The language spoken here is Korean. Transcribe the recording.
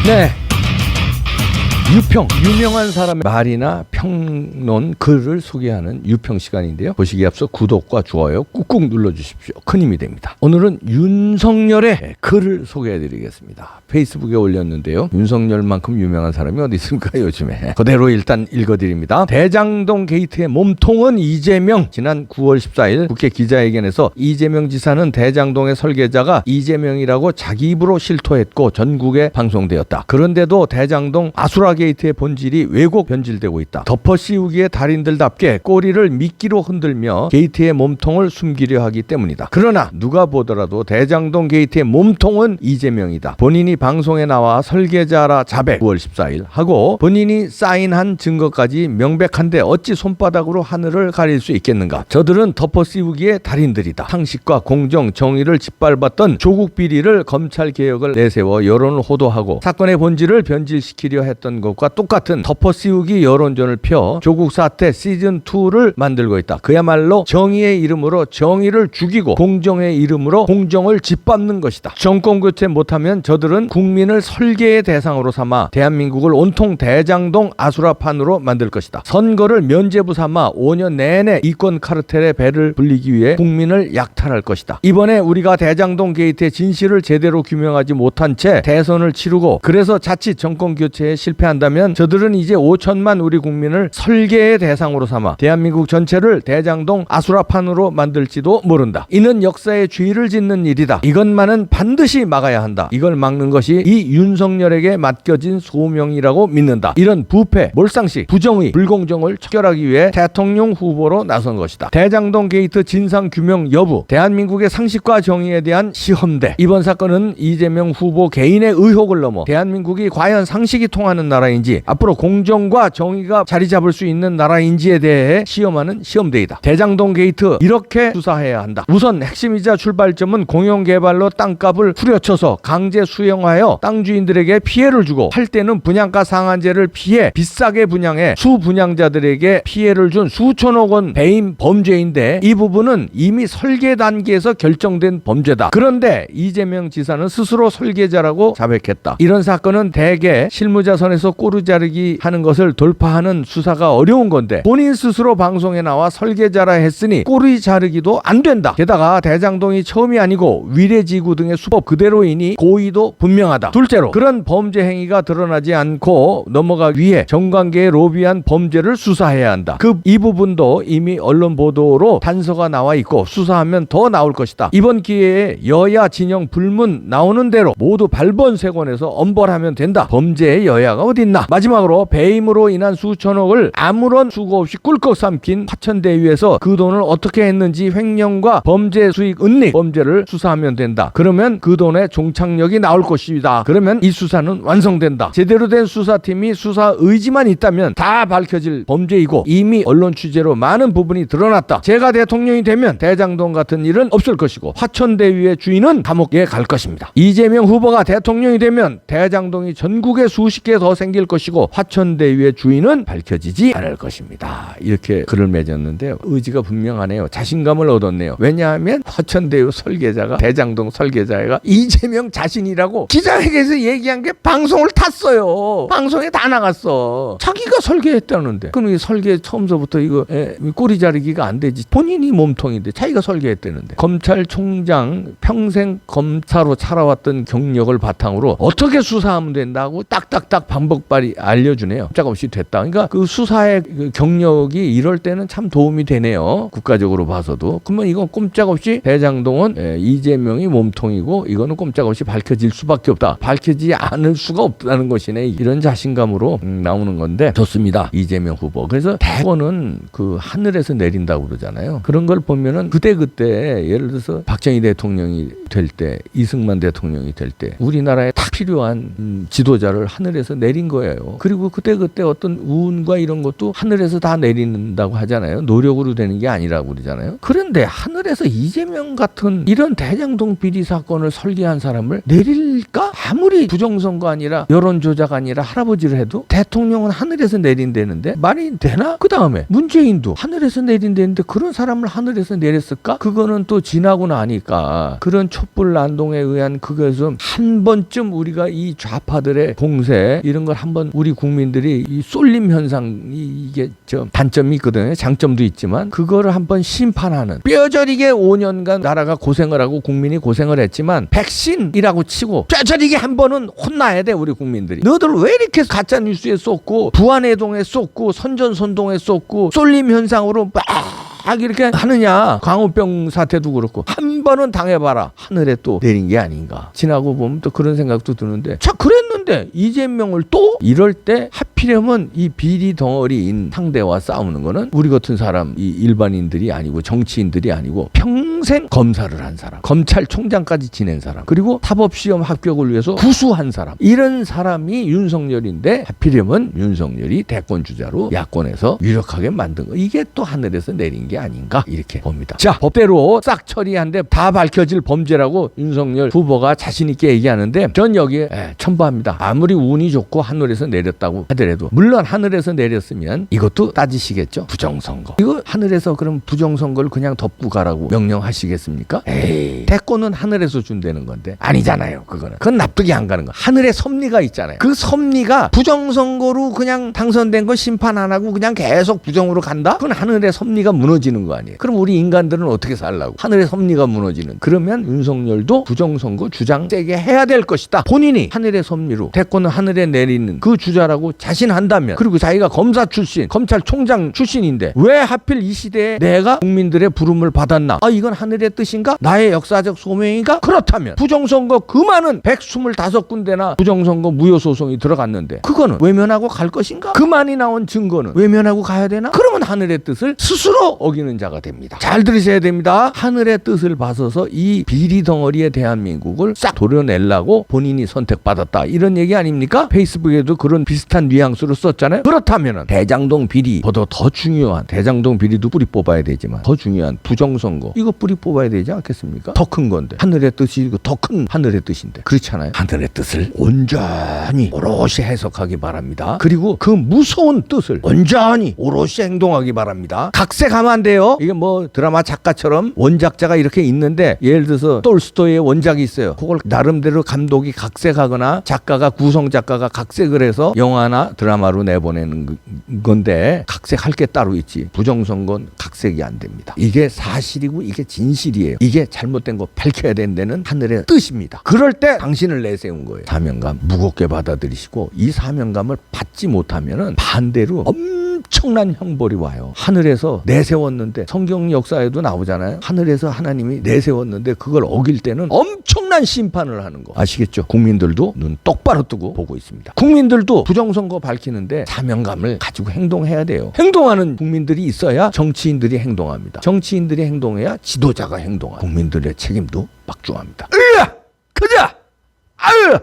네. 유평, 유명한 사람의 말이나 평론, 글을 소개하는 유평 시간인데요. 보시기에 앞서 구독과 좋아요 꾹꾹 눌러주십시오. 큰 힘이 됩니다. 오늘은 윤석열의 글을 소개해드리겠습니다. 페이스북에 올렸는데요. 윤석열만큼 유명한 사람이 어디 있습니까 요즘에. 그대로 일단 읽어드립니다. 대장동 게이트의 몸통은 이재명. 지난 9월 14일 국회 기자회견에서 이재명 지사는 대장동의 설계자가 이재명이라고 자기 입으로 실토했고 전국에 방송되었다. 그런데도 대장동 아수라 게이트의 본질이 왜곡 변질되고 있다. 덮어 씌우기에 달인들답게 꼬리를 미끼로 흔들며 게이트의 몸통을 숨기려 하기 때문이다. 그러나 누가 보더라도 대장동 게이트의 몸통은 이재명이다. 본인이 방송에 나와 설계자라 자백 9월 14일 하고 본인이 사인한 증거까지 명백한데 어찌 손바닥으로 하늘을 가릴 수 있겠는가. 저들은 덮어 씌우기의 달인들이다. 상식과 공정, 정의를 짓밟았던 조국 비리를 검찰개혁을 내세워 여론을 호도하고 사건의 본질을 변질시키려 했던 것과 똑같은 덮어 씌우기 여론전을 펴 조국 사태 시즌2를 만들고 있다. 그야말로 정의의 이름으로 정의를 죽이고 공정의 이름으로 공정을 짓밟는 것이다. 정권 교체 못하면 저들은 국민을 설계의 대상으로 삼아 대한민국을 온통 대장동 아수라판으로 만들 것이다. 선거를 면죄부 삼아 5년 내내 이권 카르텔의 배를 불리기 위해 국민을 약탈할 것이다. 이번에 우리가 대장동 게이트의 진실을 제대로 규명하지 못한 채 대선을 치르고 그래서 자칫 정권 교체에 실패한다면 저들은 이제 5천만 우리 국민을 설계의 대상으로 삼아 대한민국 전체를 대장동 아수라판으로 만들지도 모른다. 이는 역사의 죄를 짓는 일이다. 이것만은 반드시 막아야 한다. 이걸 막는 것이 이 윤석열에게 맡겨진 소명이라고 믿는다. 이런 부패, 몰상식, 부정의, 불공정을 척결하기 위해 대통령 후보로 나선 것이다. 대장동 게이트 진상 규명 여부, 대한민국의 상식과 정의에 대한 시험대. 이번 사건은 이재명 후보 개인의 의혹을 넘어 대한민국이 과연 상식이 통하는 나라인지 앞으로 공정과 정의가 자리 잡을 수 있는 나라인지에 대해 시험하는 시험대이다. 대장동 게이트 이렇게 수사해야 한다. 우선 핵심이자 출발점은 공영개발로 땅값을 후려쳐서 강제 수용하여 땅 주인들에게 피해를 주고 할 때는 분양가 상한제를 피해 비싸게 분양해 수분양자들에게 피해를 준 수천억 원 배임 범죄인데 이 부분은 이미 설계 단계에서 결정된 범죄다. 그런데 이재명 지사는 스스로 설계자라고 자백했다. 이런 사건은 대개 실무자 선에서 꼬리 자르기 하는 것을 돌파하는 수사가 어려운 건데 본인 스스로 방송에 나와 설계자라 했으니 꼬리 자르기도 안 된다. 게다가 대장동이 처음이 아니고 위례지구 등의 수법 그대로이니 고의도 분명하다. 둘째로 그런 범죄 행위가 드러나지 않고 넘어가기 위해 정관계에 로비한 범죄를 수사해야 한다. 이 부분도 이미 언론 보도로 단서가 나와 있고 수사하면 더 나올 것이다. 이번 기회에 여야 진영 불문 나오는 대로 모두 발본색원에서 엄벌하면 된다. 범죄의 여야가 어딨나. 마지막으로 배임으로 인한 수천억을 아무런 수고 없이 꿀꺽 삼킨 화천대유에서 그 돈을 어떻게 했는지 횡령과 범죄 수익 은닉 범죄를 수사하면 된다. 그러면 그 돈의 종착역이 나올 것이다. 그러면 이 수사는 완성된다. 제대로 된 수사팀이 수사 의지만 있다면 다 밝혀질 범죄이고 이미 언론 취재로 많은 부분이 드러났다. 제가 대통령이 되면 대장동 같은 일은 없을 것이고 화천대유의 주인은 감옥에 갈 것입니다. 이재명 후보가 대통령이 되면 대장동이 전국에 수십 개 더 생길 것이고 화천대유의 주인은 밝혀지지 않을 것입니다. 이렇게 글을 맺었는데요. 의지가 분명하네요. 자신감을 얻었네요. 왜냐하면 화천대유 설계자가 대장동 설계자가 이재명 자신이라고 기자회견에서 얘기한 게 방송을 탔어요. 방송에 다 나갔어. 자기가 설계했다는데. 그럼 이 설계 처음서부터 이거 꼬리 자르기가 안 되지. 본인이 몸통인데 자기가 설계했다는데. 검찰총장 평생 검사로 살아왔던 경력을 바탕으로 어떻게 수사하면 된다고 딱딱딱 방법빨이 알려주네요. 꼼짝없이 됐다. 그러니까 그 수사의 그 경력이 이럴 때는 참 도움이 되네요. 국가적으로 봐서도. 그러면 이건 꼼짝없이 대장동은 이재명이 몸통이고 이거는 꼼짝없이 밝혀질 수밖에 없다. 밝혀지지 않을 수가 없다는 것이네. 이런 자신감으로 나오는 건데 좋습니다. 이재명 후보. 그래서 대권은 그 하늘에서 내린다고 그러잖아요. 그런 걸 보면은 그때그때 예를 들어서 박정희 대통령이 될 때, 이승만 대통령이 될 때 우리나라에 딱 필요한 지도자를 하늘에서 내린 거예요. 그리고 그때 어떤 운과 이런 것도 하늘에서 다 내린다고 하잖아요. 노력으로 되는 게 아니라고 그러잖아요. 그런데 하늘에서 이재명 같은 이런 대장동 비리 사건을 설계한 사람을 내릴까? 아무리 부정선거 아니라 여론조작 아니라 할아버지를 해도 대통령은 하늘에서 내린다는데 말이 되나? 그 다음에 문재인도 하늘에서 내린다는데 그런 사람을 하늘에서 내렸을까? 그거는 또 지나고 나니까 그런 촛불 난동에 의한 그것은 한 번쯤 우리가 이 좌파들의 공세 이런 걸 한번 우리 국민들이 이 쏠림 현상이 이게 저 단점이 있거든요. 장점도 있지만 그거를 한번 심판하는 뼈저리게 5년간 나라가 고생을 하고 국민이 고생을 했지만 백신이라고 치고 뼈저리게 한 번은 혼나야 돼 우리 국민들이. 너들 왜 이렇게 가짜 뉴스에 쏟고 부안해동에 쏟고 선전선동에 쏟고 쏠림 현상으로 막 이렇게 하느냐. 광우병 사태도 그렇고 한 번은 당해봐라. 하늘에 또 내린 게 아닌가. 지나고 보면 또 그런 생각도 드는데 자 그랬는데 이재명을 또 이럴 때 하필이면 이 비리 덩어리인 상대와 싸우는 거는 우리 같은 사람 이 일반인들이 아니고 정치인들이 아니고 평생 검사를 한 사람 검찰총장까지 지낸 사람 그리고 사법시험 합격을 위해서 구수한 사람 이런 사람이 윤석열인데 하필이면 윤석열이 대권주자로 야권에서 유력하게 만든 거 이게 또 하늘에서 내린 게 아닌가 이렇게 봅니다. 자 법대로 싹 처리한데 다 밝혀질 범죄라고 윤석열 후보가 자신 있게 얘기하는데 전 여기에 첨부합니다. 아무리 운이 좋고 하늘에서 내렸다고 하더라도 물론 하늘에서 내렸으면 이것도 따지시겠죠. 부정선거 이거 하늘에서 그럼 부정선거를 그냥 덮고 가라고 명령하시겠습니까? 에이 대권은 하늘에서 준다는 건데 아니잖아요. 그건 납득이 안 가는 거. 하늘에 섭리가 있잖아요. 그 섭리가 부정선거로 그냥 당선된 거 심판 안 하고 그냥 계속 부정으로 간다? 그건 하늘의 섭리가 무너지는 거 아니에요. 그럼 우리 인간들은 어떻게 살라고? 하늘의 섭리가 무너지는. 그러면 윤석열도 부정선거 주장 세게 해야 될 것이다. 본인이 하늘의 섭리로 대권은 하늘에 내리는 그 주자라고 자신한다면 그리고 자기가 검사 출신, 검찰총장 출신인데 왜 하필 이 시대에 내가 국민들의 부름을 받았나? 아 이건 하늘의 뜻인가? 나의 역사적 소명인가? 그렇다면 부정선거 그 많은 125군데나 부정선거 무효소송이 들어갔는데 그거는 외면하고 갈 것인가? 그 많이 나온 증거는 외면하고 가야 되나? 그러면 하늘의 뜻을 스스로 어기는 자가 됩니다. 잘 들으셔야 됩니다. 하늘의 뜻을 봐서서 이 비리 덩어리의 대한민국을 싹 도려내려고 본인이 선택받았다. 이런 얘기 아닙니까? 페이스북에도 그런 비슷한 뉘앙스로 썼잖아요. 그렇다면 대장동 비리보다 더 중요한 대장동 비리도 뿌리 뽑아야 되지만 더 중요한 부정선거 이거 뿌리 뽑아야 되지 않겠습니까? 더 큰 건데 하늘의 뜻이 더 큰 하늘의 뜻인데 그렇잖아요. 하늘의 뜻을 온전히 오롯이 해석하기 바랍니다. 그리고 그 무서운 뜻을 온전히 오롯이 행동하기 바랍니다. 각색하면 안 돼요. 이게 뭐 드라마 작가처럼 원작자가 이렇게 있는데 예를 들어서 톨스토이의 원작이 있어요. 그걸 나름대로 감독이 각색하거나 작가가 구성 작가가 각색을 해서 영화나 드라마로 내보내는 건데 각색할 게 따로 있지. 부정선거는 각색이 안 됩니다. 이게 사실이고 이게 진실이에요. 이게 잘못된 거 밝혀야 된다는 하늘의 뜻입니다. 그럴 때 당신을 내세운 거예요. 사명감 무겁게 받아들이시고 이 사명감을 받지 못하면은 반대로 엄청난 형벌이 와요. 하늘에서 내세웠는데 성경 역사에도 나오잖아요. 하늘에서 하나님이 내세웠는데 그걸 어길 때는 엄청난 심판을 하는 거 아시겠죠? 국민들도 눈 똑바로 뜨고 보고 있습니다. 국민들도 부정선거 밝히는데 사명감을 가지고 행동해야 돼요. 행동하는 국민들이 있어야 정치인들이 행동합니다. 정치인들이 행동해야 지도자가 행동합니다. 국민들의 책임도 막중합니다. 으아! 그자! 아유!